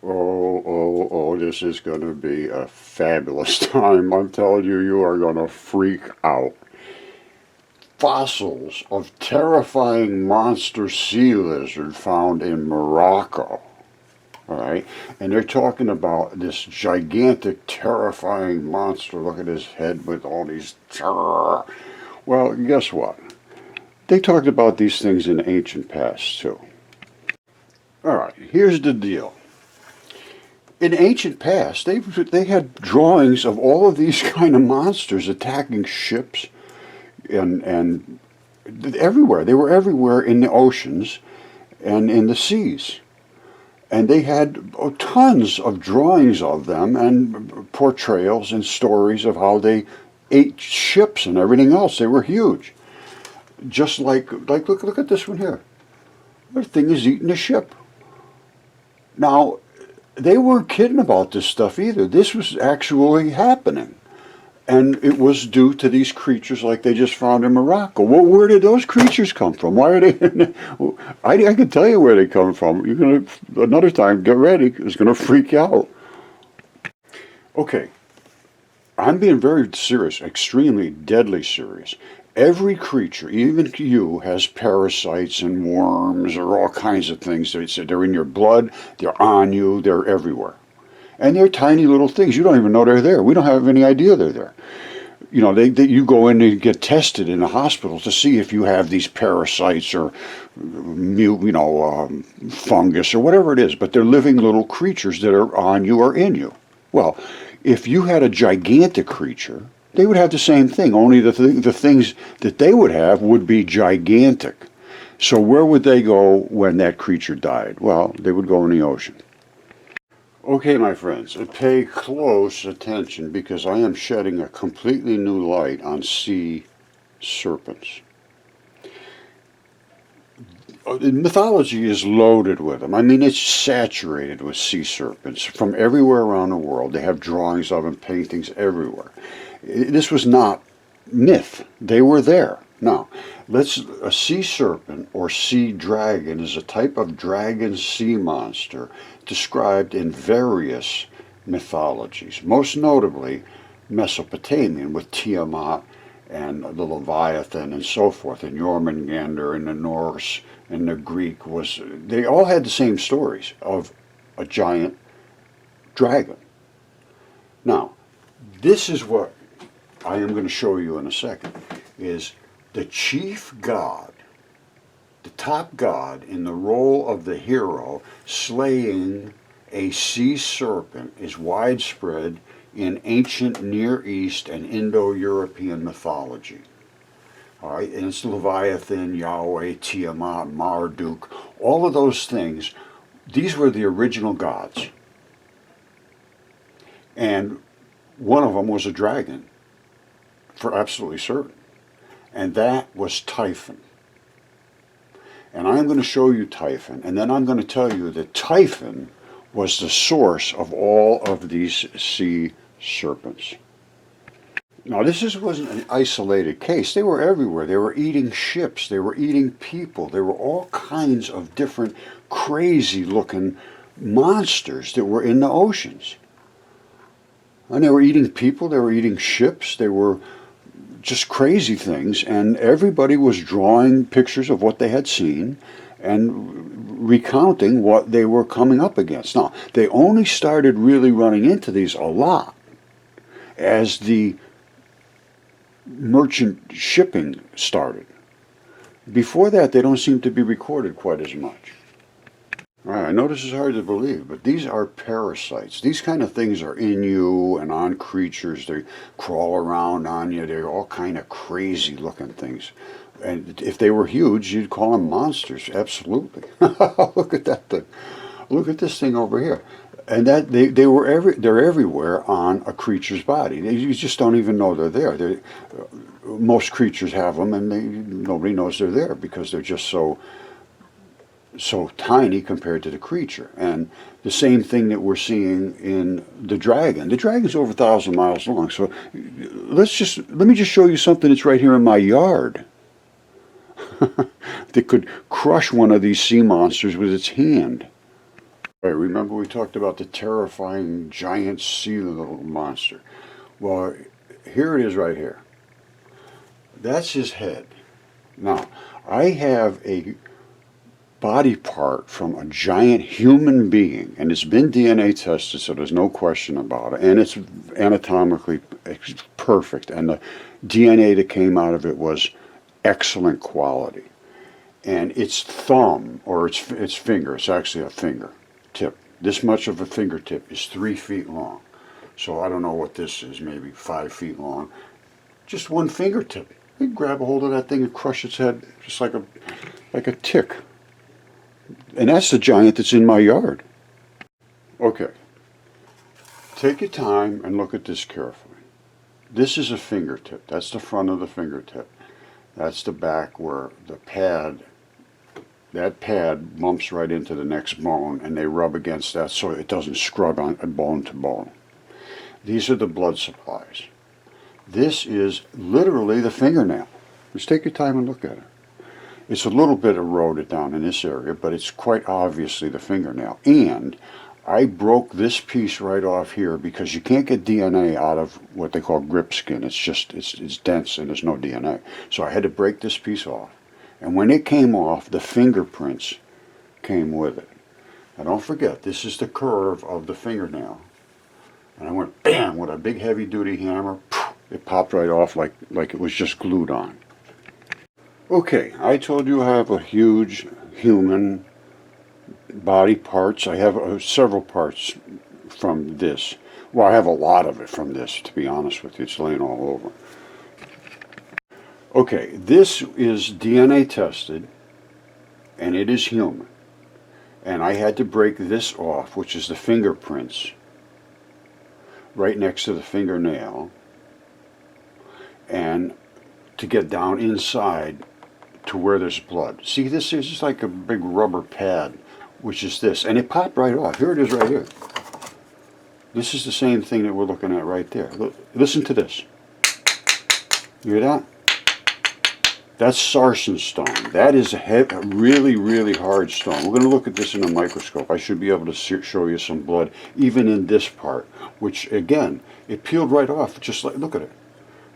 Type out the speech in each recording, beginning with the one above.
This is going to be a fabulous time. I'm telling you, you are going to freak out. Fossils of terrifying monster sea lizard found in Morocco. All right, and they're talking about this gigantic, terrifying monster. Look at his head with all these terror. Well, guess what? They talked about these things in ancient past too. All right, here's the deal. In ancient past, they had drawings of all of these kind of monsters attacking ships and everywhere. They were everywhere in the oceans and in the seas. And they had tons of drawings of them and portrayals and stories of how they ate ships and everything else. They were huge. Just like look at this one here. The thing is eating a ship. Now, they weren't kidding about this stuff either. This was actually happening. And it was due to these creatures like they just found in Morocco. Well, where did those creatures come from? Why are they? I can tell you where they come from. You're gonna another time. Get ready. It's gonna freak you out. Okay, I'm being very serious, extremely deadly serious. Every creature, even you, has parasites and worms or all kinds of things. They're in your blood. They're on you. They're everywhere. And they're tiny little things. You don't even know they're there. We don't have any idea they're there. You know, you go in and get tested in a hospital to see if you have these parasites or, fungus or whatever it is. But they're living little creatures that are on you or in you. Well, if you had a gigantic creature, they would have the same thing. Only the things that they would have would be gigantic. So where would they go when that creature died? Well, they would go in the ocean. Okay, my friends, pay close attention because I am shedding a completely new light on sea serpents. Mythology is loaded with them. I mean, it's saturated with sea serpents from everywhere around the world. They have drawings of them, paintings everywhere. This was not myth. They were there. Now, a sea serpent or sea dragon is a type of dragon sea monster described in various mythologies, most notably Mesopotamian with Tiamat and the Leviathan and so forth, and Jormungandr and the Norse and the Greek they all had the same stories of a giant dragon. Now, this is what I am going to show you in a second, is the chief god, the top god in the role of the hero slaying a sea serpent is widespread in ancient Near East and Indo-European mythology. All right, and it's Leviathan, Yahweh, Tiamat, Marduk, all of those things. These were the original gods. And one of them was a dragon, for absolutely certain. And that was Typhon. And I'm going to show you Typhon, and then I'm going to tell you that Typhon was the source of all of these sea serpents. Now, wasn't an isolated case. They were everywhere. They were eating ships. They were eating people. There were all kinds of different crazy-looking monsters that were in the oceans. And they were eating people. They were eating ships. They were just crazy things, and everybody was drawing pictures of what they had seen and recounting what they were coming up against. Now, they only started really running into these a lot as the merchant shipping started. Before that, they don't seem to be recorded quite as much. All right, I know this is hard to believe, but these are parasites. These kind of things are in you and on creatures. They crawl around on you. They're all kind of crazy looking things. And if they were huge, you'd call them monsters. Absolutely. Look at that thing. Look at this thing over here. And that they're everywhere on a creature's body. You just don't even know they're there. Most creatures have them, and nobody knows they're there because they're just so tiny compared to the creature. And the same thing that we're seeing in the dragon. The dragon's over 1,000 miles long. So let me just show you something that's right here in my yard that could crush one of these sea monsters with its hand. Right, remember we talked about the terrifying giant sea little monster. Well, here it is right here. That's his head. Now, I have a body part from a giant human being, and it's been DNA tested, so there's no question about it, and it's anatomically perfect, and the DNA that came out of it was excellent quality. And its thumb, or its finger, it's actually a finger tip. This much of a fingertip is 3 feet long. So I don't know what this is, maybe 5 feet long. Just one fingertip. You can grab a hold of that thing and crush its head just like a tick. And that's the giant that's in my yard. Okay, take your time and look at this carefully. This is a fingertip. That's the front of the fingertip. That's the back where that pad bumps right into the next bone, and they rub against that so it doesn't scrub on bone to bone. These are the blood supplies. This is literally the fingernail. Just take your time and look at it. It's a little bit eroded down in this area, but it's quite obviously the fingernail. And I broke this piece right off here because you can't get DNA out of what they call grip skin. It's dense and there's no DNA. So I had to break this piece off. And when it came off, the fingerprints came with it. Now don't forget, this is the curve of the fingernail. And I went bam with a big heavy duty hammer. It popped right off like it was just glued on. Okay, I told you I have a huge human body parts. I have several parts from this. Well, I have a lot of it from this, to be honest with you. It's laying all over. Okay, this is DNA tested, and it is human. And I had to break this off, which is the fingerprints, right next to the fingernail, and to get down inside to where there's blood. See, this is just like a big rubber pad, which is this, and it popped right off. Here it is right here. This is the same thing that we're looking at right there. Listen to this. You hear that? That's sarsen stone. That is a really, really hard stone. We're going to look at this in a microscope. I should be able to show you some blood, even in this part, which, again, it peeled right off, just like, look at it.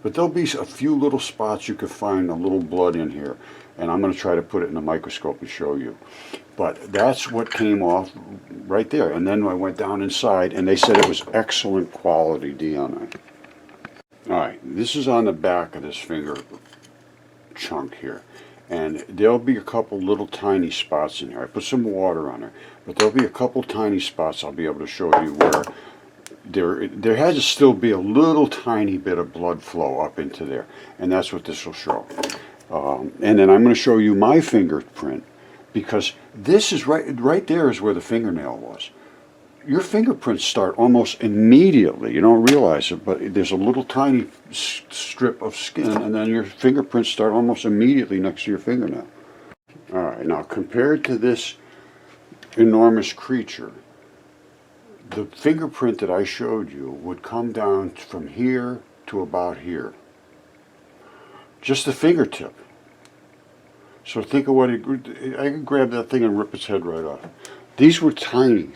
But there'll be a few little spots you could find a little blood in here, and I'm going to try to put it in a microscope and show you. But that's what came off right there. And then I went down inside, and they said it was excellent quality DNA. All right, this is on the back of this finger chunk here, and there'll be a couple little tiny spots in here. I put some water on there, but there'll be a couple tiny spots I'll be able to show you where there has to still be a little tiny bit of blood flow up into there, and that's what this will show. And then I'm going to show you my fingerprint, because this is right there is where the fingernail was. Your fingerprints start almost immediately. You don't realize it, but there's a little tiny strip of skin, and then your fingerprints start almost immediately next to your fingernail. All right, now compared to this enormous creature, the fingerprint that I showed you would come down from here to about here. Just the fingertip. So think of what I could grab that thing and rip its head right off. These were tiny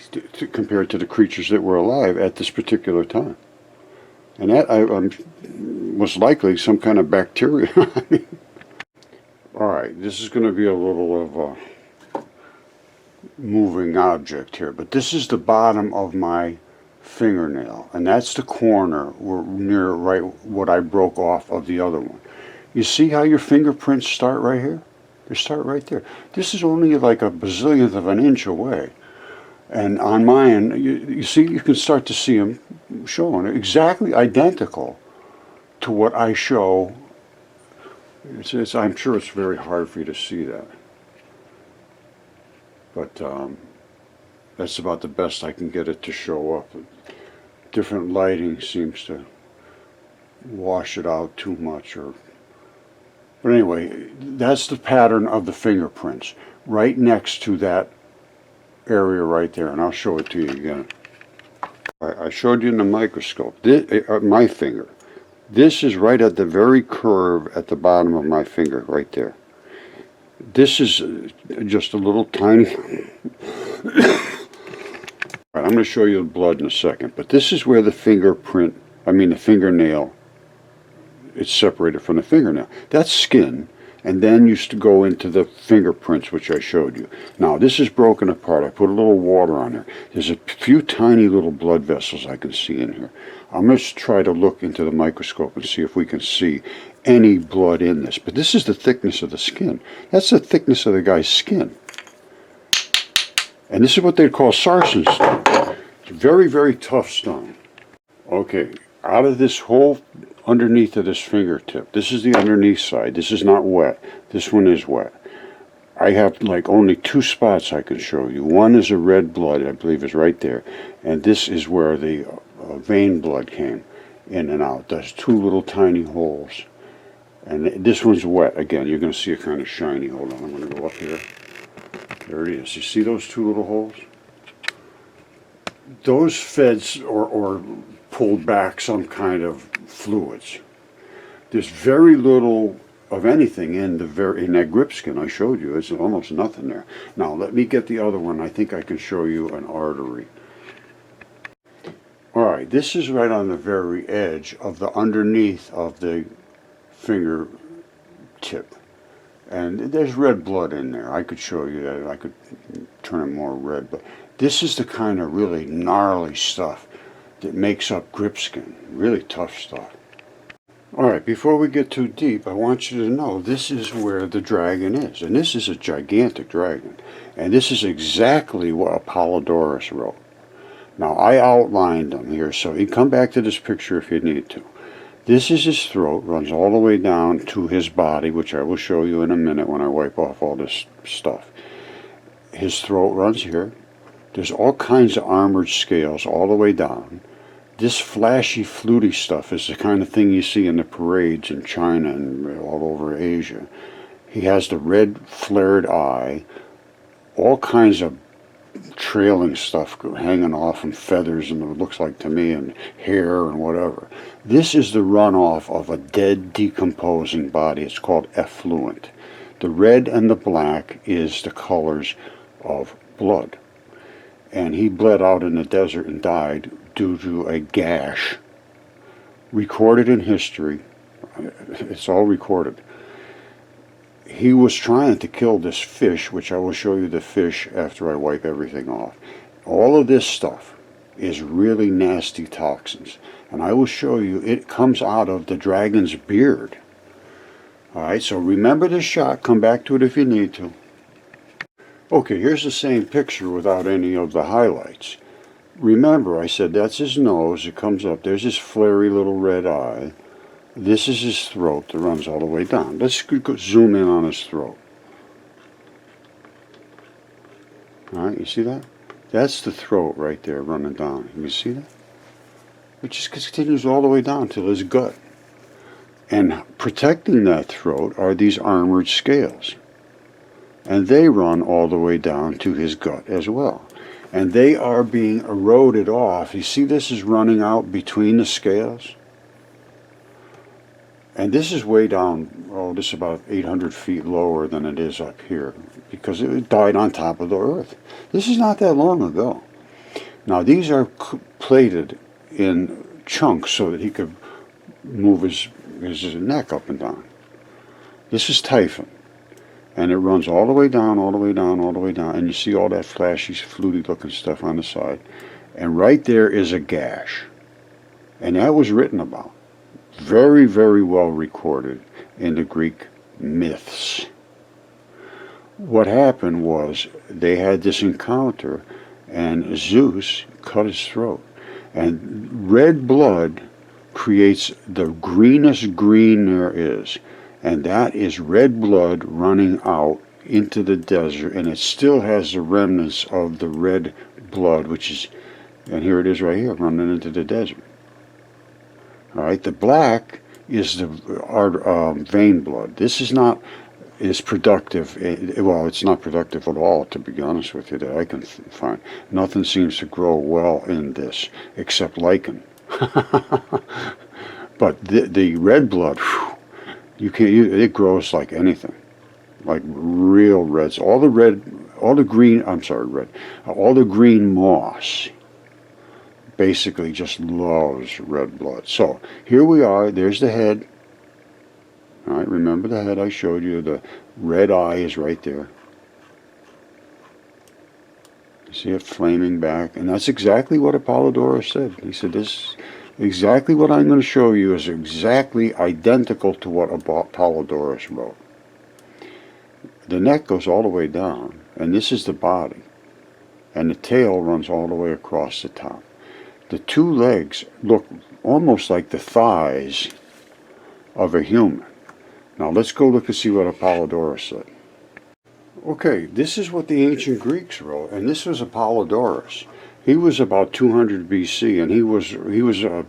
compared to the creatures that were alive at this particular time. And that was likely some kind of bacteria. All right, this is going to be a little of a moving object here, but this is the bottom of my fingernail, and that's the corner near right what I broke off of the other one. You see how your fingerprints start right here? They start right there. This is only like a bazillionth of an inch away. And on mine, you see, you can start to see them showing exactly identical to what I show. I'm sure it's very hard for you to see that. But that's about the best I can get it to show up. Different lighting seems to wash it out too much, but anyway, that's the pattern of the fingerprints right next to that area right there, and I'll show it to you again. I showed you in the microscope. My finger. This is right at the very curve at the bottom of my finger, right there. This is just a little tiny All right, I'm going to show you the blood in a second, but this is where the the fingernail, it's separated from the fingernail. That's skin, and then used to go into the fingerprints, which I showed you. Now, this is broken apart. I put a little water on there. There's a few tiny little blood vessels I can see in here. I'm going to try to look into the microscope and see if we can see any blood in this. But this is the thickness of the skin. That's the thickness of the guy's skin. And this is what they call sarsen stone. It's very, very tough stone. Okay, out of this whole underneath of this fingertip, this is the underneath side. This is not wet. This one is wet. I have like only two spots I can show you. One is a red blood, I believe is right there. And this is where the vein blood came in and out. There's two little tiny holes. And this one's wet. Again, you're going to see it kind of shiny. Hold on, I'm going to go up here. There it is. You see those two little holes? Those feds or pulled back some kind of fluids. There's very little of anything in that grip skin I showed you. There's almost nothing there. Now let me get the other one. I think I can show you an artery. All right, this is right on the very edge of the underneath of the finger tip. And there's red blood in there. I could show you that. I could turn it more red. But this is the kind of really gnarly stuff that makes up grip skin. Really tough stuff. Alright, before we get too deep, I want you to know this is where the dragon is. And this is a gigantic dragon. And this is exactly what Apollodorus wrote. Now, I outlined them here, so you come back to this picture if you need to. This is his throat, runs all the way down to his body, which I will show you in a minute when I wipe off all this stuff. His throat runs here. There's all kinds of armored scales all the way down. This flashy, fluty stuff is the kind of thing you see in the parades in China and all over Asia. He has the red flared eye, all kinds of trailing stuff hanging off and feathers and it looks like to me and hair and whatever. This is the runoff of a dead decomposing body. It's called effluent. The red and the black is the colors of blood. And he bled out in the desert and died due to a gash. Recorded in history. It's all recorded. He was trying to kill this fish, which I will show you the fish after I wipe everything off. All of this stuff is really nasty toxins. And I will show you it comes out of the dragon's beard. Alright, so remember this shot. Come back to it if you need to. Okay, here's the same picture without any of the highlights. Remember, I said that's his nose. It comes up. There's his flary little red eye. This is his throat that runs all the way down. Let's zoom in on his throat. Alright, you see that? That's the throat right there running down. You see that? It just continues all the way down to his gut. And protecting that throat are these armored scales. And they run all the way down to his gut as well. And they are being eroded off. You see this is running out between the scales? And this is way down, oh, this is about 800 feet lower than it is up here because it died on top of the earth. This is not that long ago. Now these are plated in chunks so that he could move his neck up and down. This is Typhon. And it runs all the way down, all the way down, all the way down. And you see all that flashy, fluty looking stuff on the side. And right there is a gash. And that was written about. Very, very well recorded in the Greek myths. What happened was they had this encounter and Zeus cut his throat. And red blood creates the greenest green there is. And that is red blood running out into the desert. And it still has the remnants of the red blood, which is, and here it is right here, running into the desert. All right, the black is the vein blood. This is not as productive. Well, it's not productive at all, to be honest with you, that I can find. Nothing seems to grow well in this except lichen. But the red blood, whew, you can't. It grows like anything, like real reds. All the green moss basically just loves red blood. So here we are. There's the head. All right, remember the head I showed you. The red eye is right there. See it flaming back, and that's exactly what Apollodorus said. He said, "This exactly what I'm going to show you is exactly identical to what Apollodorus wrote." The neck goes all the way down, and this is the body, and the tail runs all the way across the top. The two legs look almost like the thighs of a human. Now let's go look and see what Apollodorus said. Okay, this is what the ancient Greeks wrote, and this was Apollodorus. He was about 200 BC, and he was an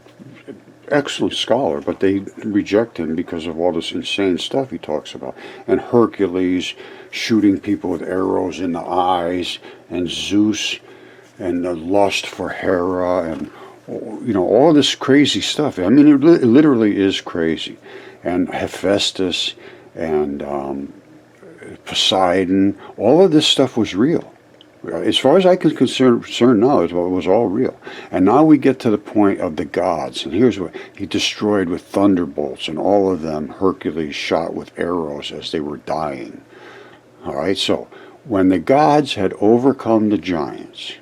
excellent scholar, but they reject him because of all this insane stuff he talks about. And Hercules shooting people with arrows in the eyes, and Zeus, and the lust for Hera, and all this crazy stuff. I mean, it literally is crazy. And Hephaestus, and Poseidon, all of this stuff was real. As far as I can concern now, it was all real. And now we get to the point of the gods. And here's what he destroyed with thunderbolts, and all of them Hercules shot with arrows as they were dying. All right, so when the gods had overcome the giants,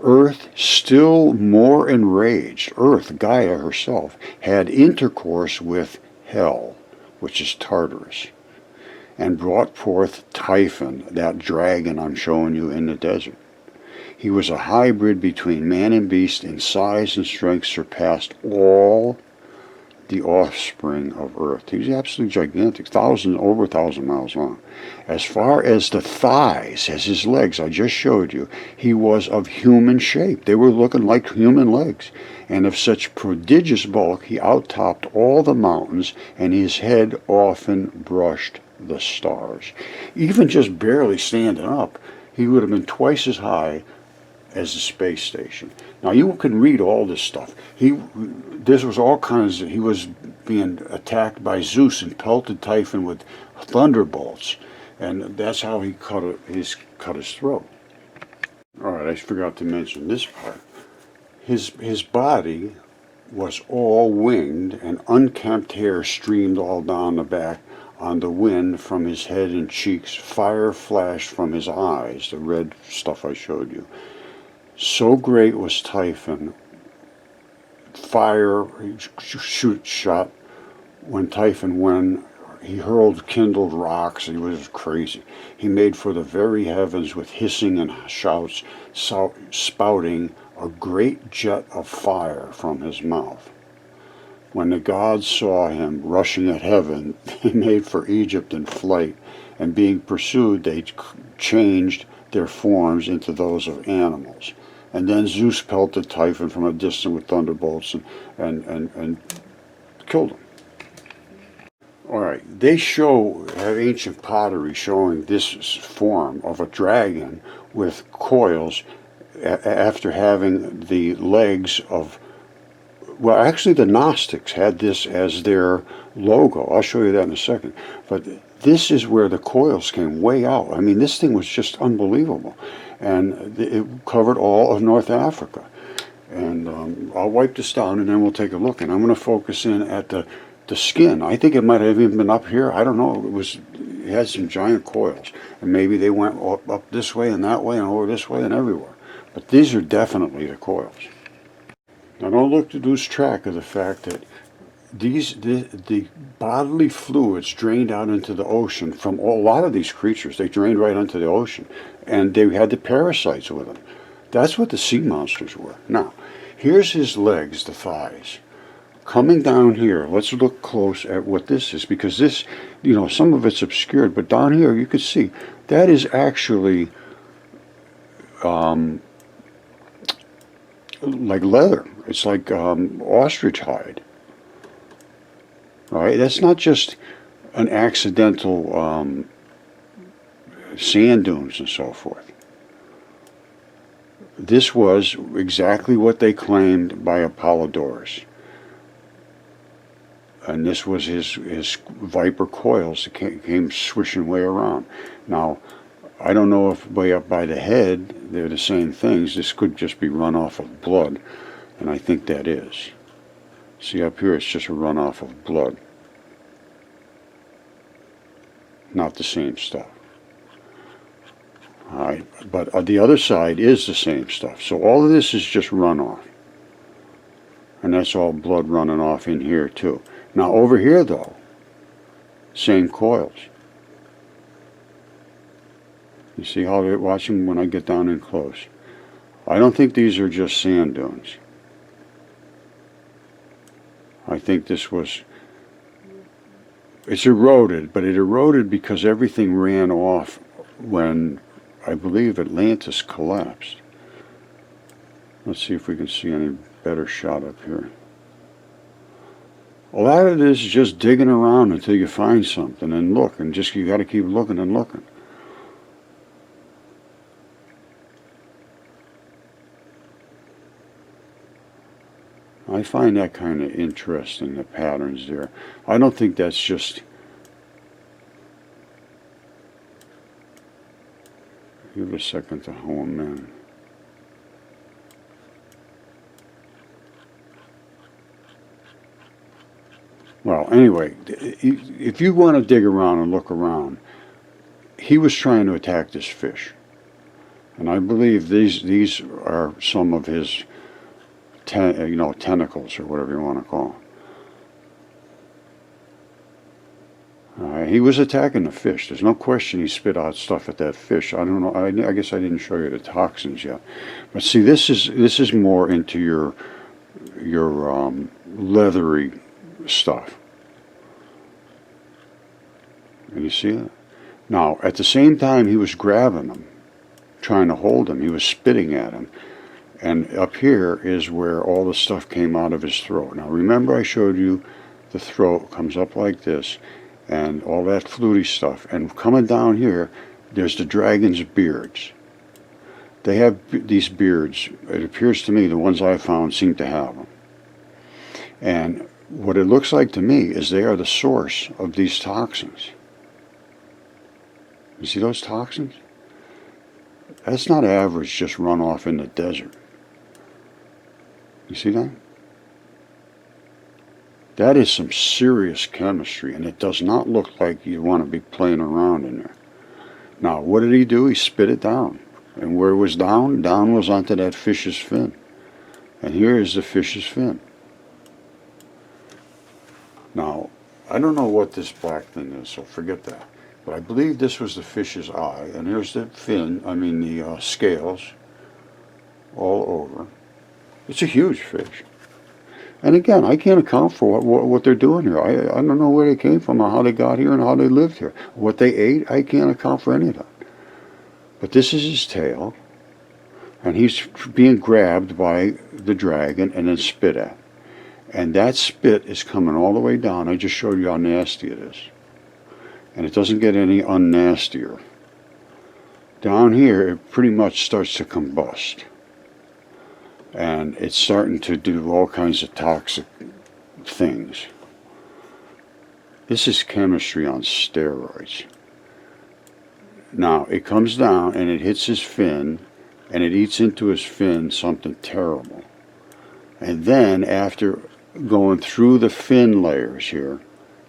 Earth, still more enraged, Earth, Gaia herself, had intercourse with Hell, which is Tartarus, and brought forth Typhon, that dragon I'm showing you in the desert. He was a hybrid between man and beast, in size and strength surpassed all the offspring of Earth. He was absolutely gigantic, over 1,000 miles long. As far as the thighs, as his legs I just showed you, he was of human shape. They were looking like human legs. And of such prodigious bulk, he outtopped all the mountains, and his head often brushed the stars. Even just barely standing up, he would have been twice as high as the space station. Now you can read all this stuff. This was all kinds of, he was being attacked by Zeus and pelted Typhon with thunderbolts, and that's how he cut his throat. All right, I forgot to mention this part. His body was all winged, and unkempt hair streamed all down the back on the wind from his head and cheeks. Fire flashed from his eyes, the red stuff I showed you. So great was Typhon. Fire shot when Typhon, when he hurled kindled rocks. He was crazy. He made for the very heavens with hissing and shouts, spouting a great jet of fire from his mouth. When the gods saw him rushing at heaven, they made for Egypt in flight, and being pursued, they changed their forms into those of animals. And then Zeus pelted Typhon from a distance with thunderbolts and killed him. All right, they have ancient pottery showing this form of a dragon with coils after having the legs of, well, actually the Gnostics had this as their logo. I'll show you that in a second. But this is where the coils came way out. I mean, this thing was just unbelievable. And it covered all of North Africa. And I'll wipe this down and then we'll take a look. And I'm going to focus in at the skin. I think it might have even been up here. I don't know. It had some giant coils. And maybe they went up this way and that way and over this way and everywhere. But these are definitely the coils. Now don't lose track of the fact that the bodily fluids drained out into the ocean from a lot of these creatures. They drained right into the ocean, and they had the parasites with them. That's what the sea monsters were. Now, here's his legs, the thighs. Coming down here, let's look close at what this is, because this, some of it's obscured, but down here you can see that is actually like leather. It's like ostrich hide. All right, that's not just an accidental sand dunes and so forth. This was exactly what they claimed by Apollodorus. And this was his viper coils that came swishing way around. Now, I don't know if way up by the head they're the same things. This could just be runoff of blood, and I think that is. See up here, it's just a runoff of blood. Not the same stuff. Alright, but the other side is the same stuff. So all of this is just runoff. And that's all blood running off in here too. Now over here though, same coils. You see how they're watching when I get down in close. I don't think these are just sand dunes. I think this was, it's eroded, but it eroded because everything ran off when, I believe, Atlantis collapsed. Let's see if we can see any better shot up here. A lot of this is just digging around until you find something and look, and just you got to keep looking and looking. I find that kind of interesting, the patterns there. I don't think that's just... Give it a second to home in. Well, anyway, if you want to dig around and look around, he was trying to attack this fish. And I believe these are some of his tentacles or whatever you want to call them. He was attacking the fish. There's no question he spit out stuff at that fish. I don't know. I guess I didn't show you the toxins yet. But see, this is more into your leathery stuff. And you see it? Now, at the same time he was grabbing them, trying to hold them, he was spitting at them. And up here is where all the stuff came out of his throat. Now remember I showed you the throat comes up like this and all that fluty stuff. And coming down here, there's the dragon's beards. They have these beards. It appears to me the ones I found seem to have them. And what it looks like to me is they are the source of these toxins. You see those toxins? That's not average just runoff in the desert. You see that? That is some serious chemistry, and it does not look like you want to be playing around in there. Now, what did he do? He spit it down. And where it was down was onto that fish's fin. And here is the fish's fin. Now, I don't know what this black thing is, so forget that. But I believe this was the fish's eye, and here's the fin, the scales all over. It's a huge fish. And again, I can't account for what they're doing here. I don't know where they came from or how they got here and how they lived here. What they ate, I can't account for any of that. But this is his tail, and he's being grabbed by the dragon and then spit at. And that spit is coming all the way down. I just showed you how nasty it is. And it doesn't get any unnastier. Down here, it pretty much starts to combust. And it's starting to do all kinds of toxic things. This is chemistry on steroids. Now, it comes down and it hits his fin, and it eats into his fin something terrible. And then, after going through the fin layers here,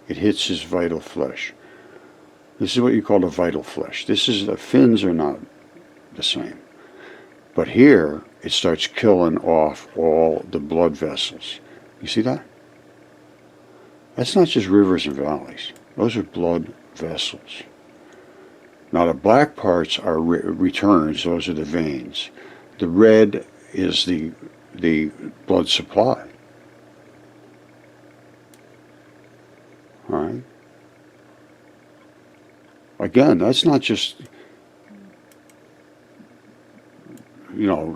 it hits his vital flesh. This is what you call the vital flesh. The fins are not the same. But here, it starts killing off all the blood vessels. You see that? That's not just rivers and valleys. Those are blood vessels. Now the black parts are returns. Those are the veins. The red is the blood supply. All right? Again, that's not just,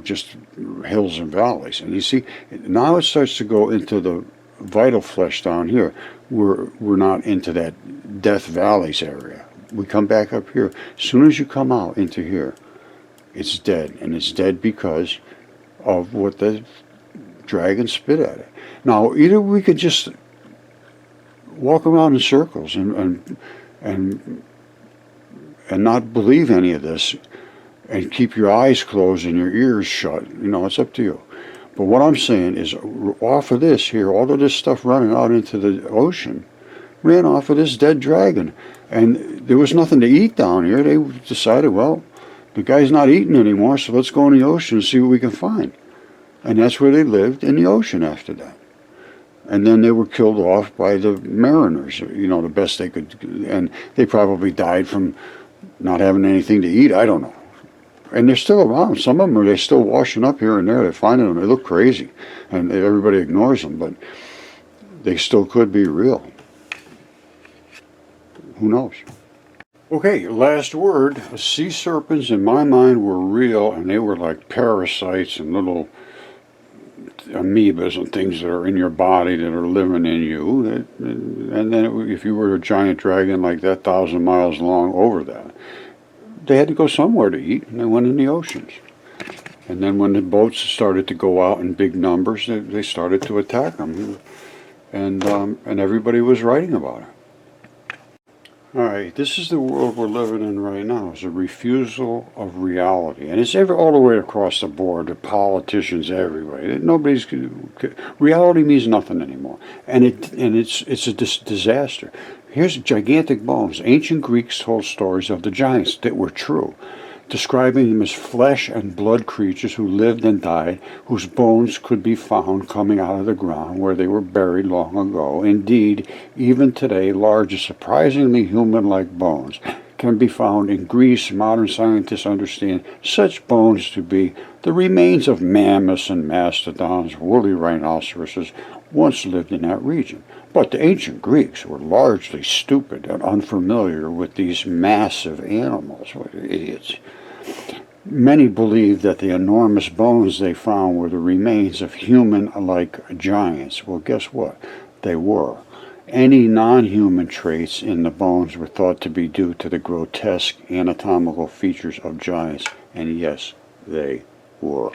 just hills and valleys. And you see, now it starts to go into the vital flesh down here. We're not into that Death Valleys area. We come back up here. As soon as you come out into here, it's dead. And it's dead because of what the dragon spit at it. Now, either we could just walk around in circles and and not believe any of this and keep your eyes closed and your ears shut. It's up to you. But what I'm saying is, off of this here, all of this stuff running out into the ocean ran off of this dead dragon. And there was nothing to eat down here. They decided, well, the guy's not eating anymore, so let's go in the ocean and see what we can find. And that's where they lived, in the ocean after that. And then they were killed off by the mariners, the best they could. And they probably died from not having anything to eat. I don't know. And they're still around. Some of them they're still washing up here and there. They're finding them. They look crazy. And everybody ignores them, but they still could be real. Who knows? Okay, last word. Sea serpents, in my mind, were real, and they were like parasites and little amoebas and things that are in your body that are living in you. And then if you were a giant dragon like that, 1,000 miles long, over that, they had to go somewhere to eat, and they went in the oceans. And then when the boats started to go out in big numbers, they started to attack them. And everybody was writing about it. All right, this is the world we're living in right now. It's a refusal of reality. And it's all the way across the board, the politicians everywhere. Reality means nothing anymore. And it's a disaster. Here's gigantic bones. Ancient Greeks told stories of the giants that were true, describing them as flesh and blood creatures who lived and died, whose bones could be found coming out of the ground where they were buried long ago. Indeed, even today, large and surprisingly human-like bones can be found in Greece. Modern scientists understand such bones to be the remains of mammoths and mastodons. Woolly rhinoceroses once lived in that region. But the ancient Greeks were largely stupid and unfamiliar with these massive animals. What idiots. Many believed that the enormous bones they found were the remains of human-like giants. Well, guess what? They were. Any non-human traits in the bones were thought to be due to the grotesque anatomical features of giants, and yes, they were.